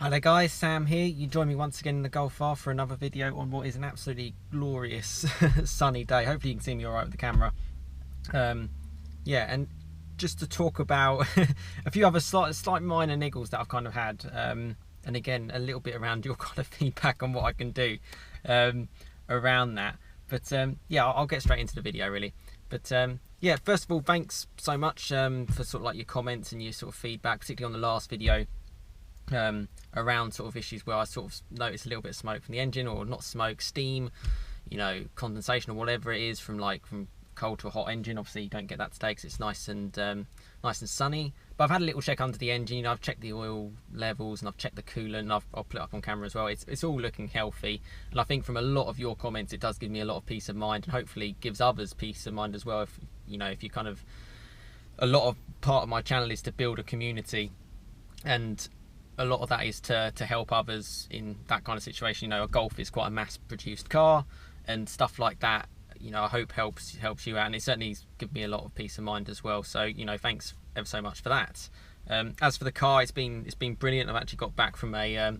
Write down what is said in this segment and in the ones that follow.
Hi there guys, Sam here. You join me once again in the Gulf R for another video on what is an absolutely glorious sunny day. Hopefully you can see me alright with the camera. Yeah, and just to talk about a few other slight minor niggles that I've kind of had. And again, a little bit around your kind of feedback on what I can do around that. But yeah, I'll get straight into the video really. But yeah, first of all, thanks so much for sort of like your comments and your sort of feedback, particularly on the last video. Around sort of issues where I sort of noticed a little bit of smoke from the engine, or not smoke, steam, you know, condensation or whatever it is from cold to a hot engine. Obviously you don't get that today because it's nice and sunny, but I've had a little check under the engine. You know, I've checked the oil levels and I've checked the coolant, and I'll put it up on camera as well. It's all looking healthy, and I think from a lot of your comments it does give me a lot of peace of mind, and hopefully gives others peace of mind as well. If you know, if you kind of, a lot of part of my channel is to build a community, and a lot of that is to help others in that kind of situation. You know, a Golf is quite a mass-produced car, and stuff like that, you know, I hope helps you out, and it certainly gives me a lot of peace of mind as well. So, you know, thanks ever so much for that. As for the car, it's been brilliant. I've actually got back from a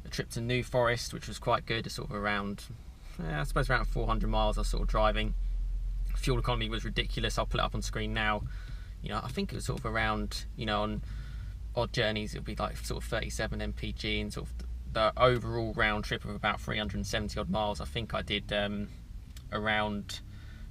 trip to New Forest, which was quite good. It's sort of around, I suppose around 400 miles I was sort of driving. Fuel economy was ridiculous. I'll put it up on screen now. You know, I think it was sort of around, you know, on odd journeys it'll be like sort of 37 mpg, and sort of the overall round trip of about 370 odd miles I think I did around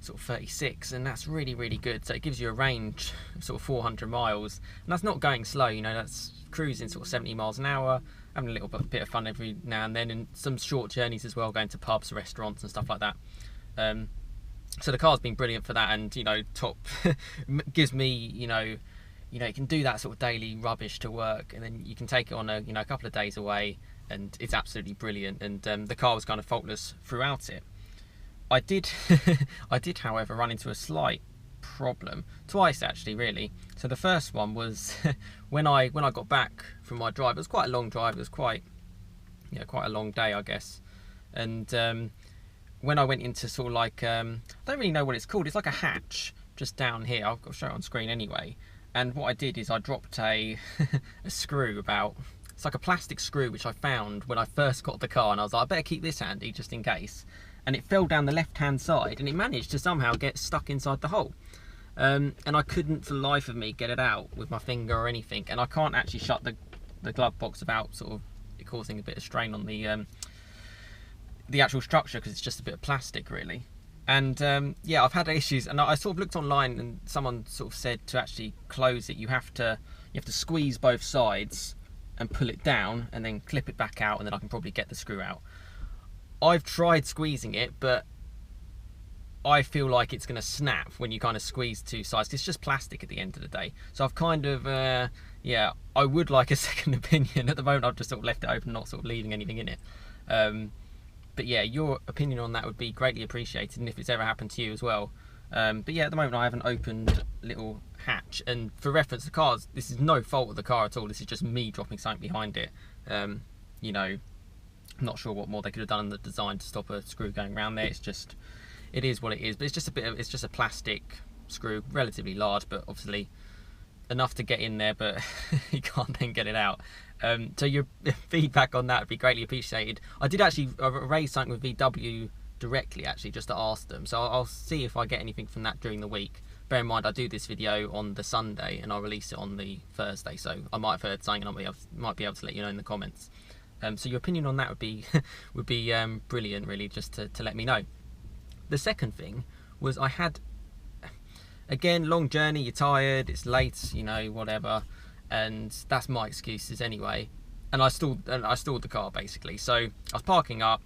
sort of 36, and that's really good. So it gives you a range of sort of 400 miles, and that's not going slow, you know, that's cruising sort of 70 miles an hour, having a little bit of fun every now and then, and some short journeys as well, going to pubs, restaurants and stuff like that. So the car's been brilliant for that, and you know, top gives me, you know, you can do that sort of daily rubbish to work, and then you can take it on a couple of days away, and it's absolutely brilliant. And the car was kind of faultless throughout it. I did however run into a slight problem twice actually, really. So the first one was when I got back from my drive. It was quite a long drive. It was quite a long day, I guess. And when I went into sort of like I don't really know what it's called. It's like a hatch just down here. I'll show it on screen anyway. And what I did is I dropped a screw it's like a plastic screw which I found when I first got the car, and I was like, I better keep this handy just in case. And it fell down the left hand side, and it managed to somehow get stuck inside the hole. And I couldn't for the life of me get it out with my finger or anything, and I can't actually shut the glove box without sort of it causing a bit of strain on the actual structure, because it's just a bit of plastic really. And yeah, I've had issues, and I sort of looked online, and someone sort of said to actually close it, you have to squeeze both sides and pull it down, and then clip it back out, and then I can probably get the screw out. I've tried squeezing it, but I feel like it's going to snap when you kind of squeeze two sides. It's just plastic at the end of the day. So I've kind of yeah, I would like a second opinion. At the moment I've just sort of left it open, not sort of leaving anything in it. But yeah, your opinion on that would be greatly appreciated, and if it's ever happened to you as well. But yeah, at the moment I have an opened little hatch, and for reference, the cars, this is no fault of the car at all. This is just me dropping something behind it. You know, I'm not sure what more they could have done in the design to stop a screw going around there. It's just, it is what it is. But it's just it's just a plastic screw, relatively large, but obviously enough to get in there, but you can't then get it out. So your feedback on that would be greatly appreciated. I did actually raise something with VW directly, actually, just to ask them. So I'll see if I get anything from that during the week. Bear in mind, I do this video on the Sunday, and I'll release it on the Thursday. So I might have heard something, and I might be able to let you know in the comments. So your opinion on that would be brilliant, really, just to let me know. The second thing was I had, again, long journey, you're tired, it's late, you know, whatever, and that's my excuses anyway. And I stalled the car basically. So I was parking up,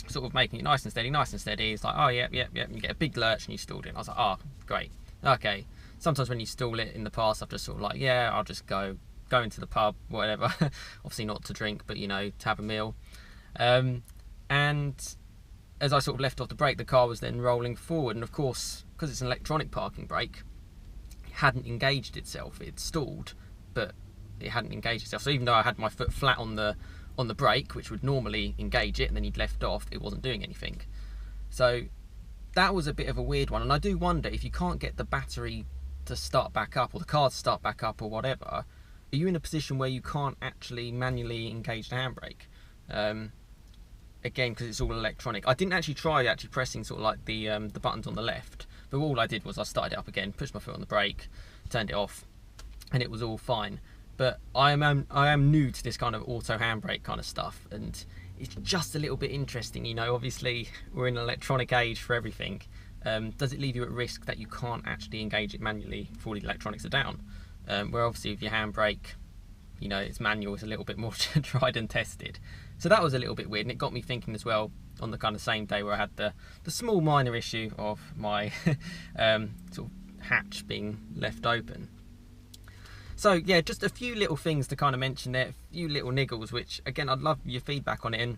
sort of making it nice and steady. It's like, oh yeah, you get a big lurch and you stalled it. And I was like, oh great, okay. Sometimes when you stall it in the past, I've just sort of like, yeah, I'll just go into the pub, whatever. Obviously not to drink, but you know, to have a meal. And as I sort of left off the brake, the car was then rolling forward, and of course, because it's an electronic parking brake, it hadn't engaged itself. It stalled, but it hadn't engaged itself. So even though I had my foot flat on the brake, which would normally engage it, and then you'd left off, it wasn't doing anything. So that was a bit of a weird one, and I do wonder if you can't get the battery to start back up, or the car to start back up, or whatever, are you in a position where you can't actually manually engage the handbrake? Again, because it's all electronic. I didn't actually try pressing sort of like the buttons on the left, but all I did was I started it up again, pushed my foot on the brake, turned it off, and it was all fine. But I am new to this kind of auto handbrake kind of stuff, and it's just a little bit interesting, you know. Obviously we're in an electronic age for everything. Does it leave you at risk that you can't actually engage it manually before the electronics are down? Where obviously with your handbrake, you know, it's manual, it's a little bit more tried and tested. So that was a little bit weird, and it got me thinking as well on the kind of same day where I had the small minor issue of my sort of hatch being left open. So yeah, just a few little things to kind of mention there, a few little niggles, which again, I'd love your feedback on it. And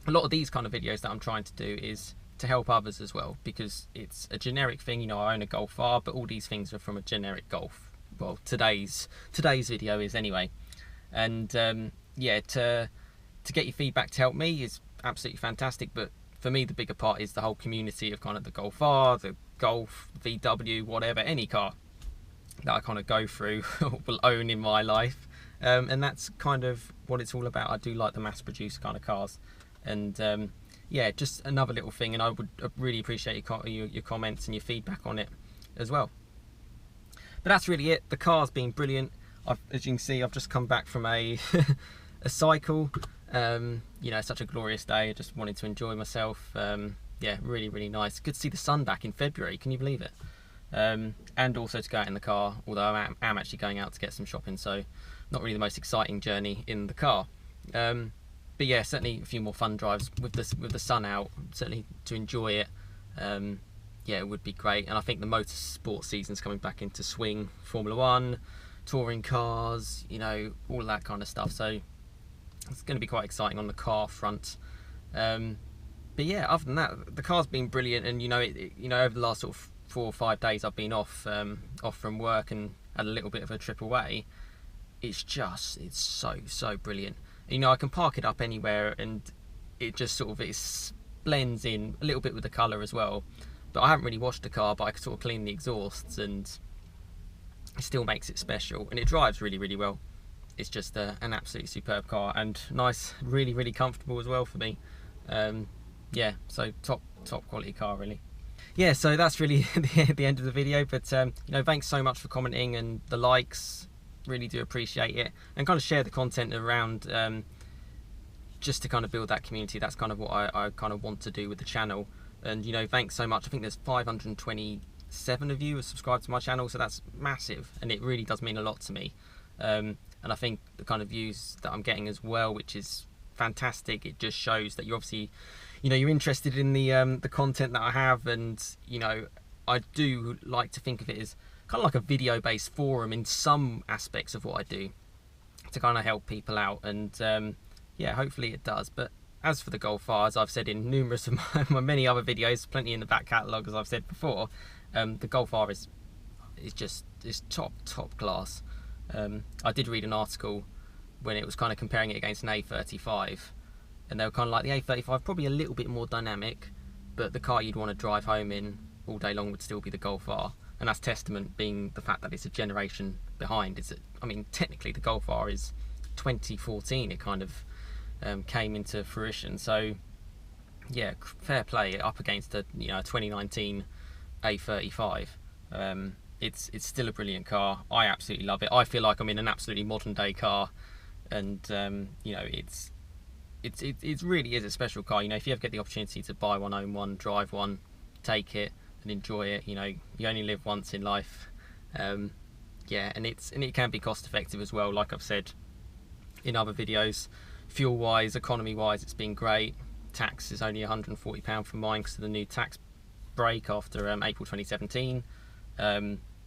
a lot of these kind of videos that I'm trying to do is to help others as well, because it's a generic thing. You know, I own a Golf R, but all these things are from a generic Golf. Well, today's video is anyway. And yeah, to get your feedback to help me is absolutely fantastic. But for me, the bigger part is the whole community of kind of the Golf R, the Golf, VW, whatever, any car that I kind of go through or will own in my life. And that's kind of what it's all about. I do like the mass-produced kind of cars. And yeah, just another little thing, and I would really appreciate your comments and your feedback on it as well. But that's really it. The car's been brilliant. As you can see, I've just come back from a cycle. You know, such a glorious day. I just wanted to enjoy myself. Yeah, really, really nice. Good to see the sun back in February. Can you believe it? And also to go out in the car, although I am actually going out to get some shopping, so not really the most exciting journey in the car. But yeah, certainly a few more fun drives with the sun out, certainly to enjoy it. Yeah, it would be great. And I think the motorsport season's coming back into swing. Formula 1, touring cars, you know, all that kind of stuff. So it's going to be quite exciting on the car front. But yeah, other than that, the car's been brilliant. And you know, you know, over the last sort of 4 or 5 days I've been off from work and had a little bit of a trip away. It's so brilliant. You know, I can park it up anywhere, and it just sort of blends in a little bit with the colour as well. But I haven't really washed the car, but I can sort of clean the exhausts, and it still makes it special, and it drives really, really well. It's just an absolutely superb car, and nice, really, really comfortable as well for me. Yeah, so top quality car, really. Yeah, so that's really the end of the video. But you know, thanks so much for commenting and the likes. Really do appreciate it, and kind of share the content around, just to kind of build that community. That's kind of what I kind of want to do with the channel. And you know, thanks so much. I think there's 527 of you who subscribed to my channel, so that's massive, and it really does mean a lot to me. And I think the kind of views that I'm getting as well, which is fantastic. It just shows that you're obviously, you know, you're interested in the content that I have. And you know, I do like to think of it as kind of like a video-based forum in some aspects of what I do, to kind of help people out. And yeah, hopefully it does. But as for the Golf R, as I've said in numerous of my many other videos, plenty in the back catalogue, as I've said before, the Golf R is top class. I did read an article when it was kind of comparing it against an A35, and they were kind of like, the A35 probably a little bit more dynamic, but the car you'd want to drive home in all day long would still be the Golf R. And that's testament being the fact that it's a generation behind. I mean, technically the Golf R is 2014, it kind of came into fruition. So yeah, fair play up against a 2019 A35. It's still a brilliant car. I absolutely love it. I feel like I'm in an absolutely modern day car, and you know, it really is a special car. You know, if you ever get the opportunity to buy one, own one, drive one, take it and enjoy it. You know, you only live once in life. Yeah, and it can be cost effective as well. Like I've said in other videos, fuel wise, economy wise, it's been great. Tax is only £140 for mine because of the new tax break after April 2017.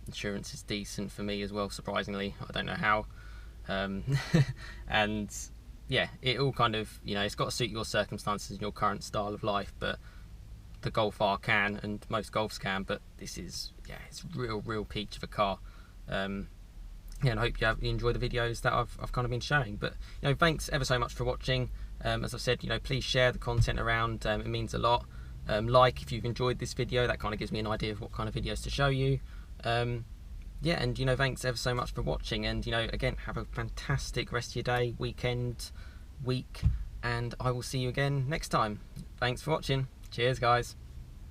Insurance is decent for me as well, surprisingly. I don't know how. And yeah, it all kind of, you know, it's got to suit your circumstances and your current style of life. But the Golf R can, and most Golfs can, but this is, yeah, it's real peach of a car. Yeah, and I hope you enjoy the videos that I've kind of been showing. But you know, thanks ever so much for watching. As I've said, you know, please share the content around. It means a lot. Like if you've enjoyed this video, that kind of gives me an idea of what kind of videos to show you. yeah, and thanks ever so much for watching, and again, have a fantastic rest of your day, weekend, week, and I will see you again next time. Thanks for watching. Cheers, guys.